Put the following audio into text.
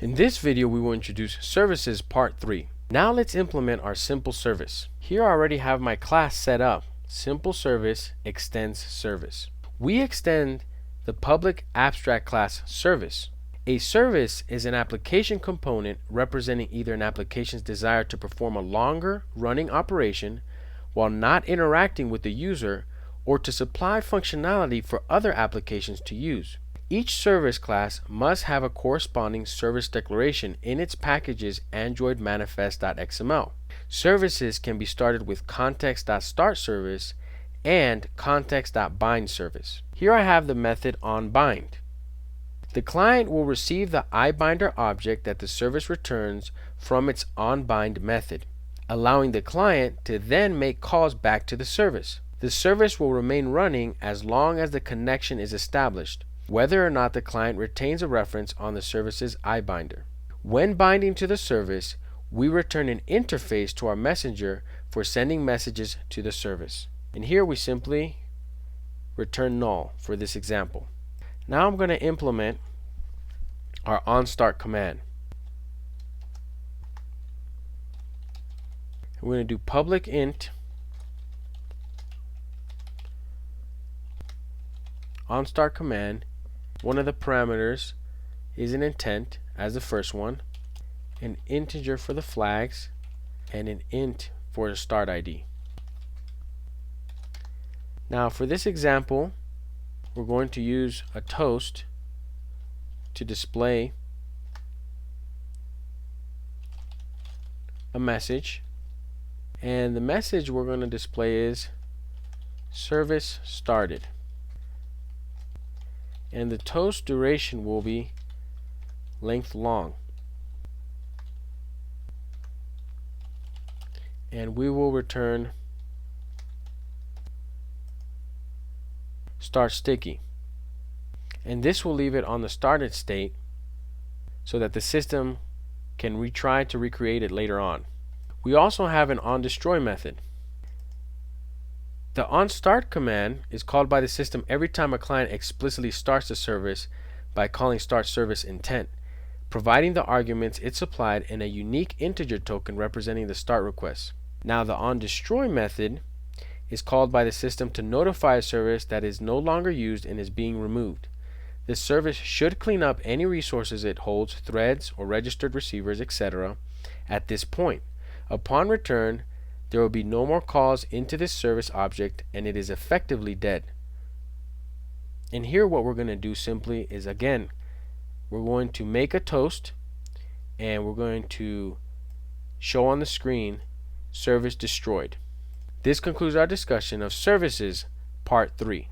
In this video, we will introduce services part 3. Now let's implement our simple service. Here I already have my class set up. Simple service extends service. We extend the public abstract class service. A service is an application component representing either an application's desire to perform a longer running operation while not interacting with the user, or to supply functionality for other applications to use. Each service class must have a corresponding service declaration in its package's Android manifest.xml. Services can be started with context.startService and context.bindService. Here I have the method onBind. The client will receive the iBinder object that the service returns from its onBind method, allowing the client to then make calls back to the service. The service will remain running as long as the connection is established, whether or not the client retains a reference on the service's iBinder. When binding to the service, we return an interface to our messenger for sending messages to the service. And here we simply return null for this example. Now I'm going to implement our onStart command. We're going to do public int onStart command. One of the parameters is an intent as the first one, an integer for the flags, and an int for the start ID. Now for this example, we're going to use a toast to display a message, and the message we're going to display is service started, and the toast duration will be length long, and we will return start sticky, and this will leave it on the started state so that the system can retry to recreate it later on. We also have an onDestroy method. The onStart command is called by the system every time a client explicitly starts the service by calling startServiceIntent, providing the arguments it supplied and a unique integer token representing the start request. Now the onDestroy method is called by the system to notify a service that is no longer used and is being removed. This service should clean up any resources it holds, threads or registered receivers, etc. at this point. Upon return, there will be no more calls into this service object, and it is effectively dead. And here what we're going to do simply is, again, we're going to make a toast, and we're going to show on the screen service destroyed. This concludes our discussion of services part 3.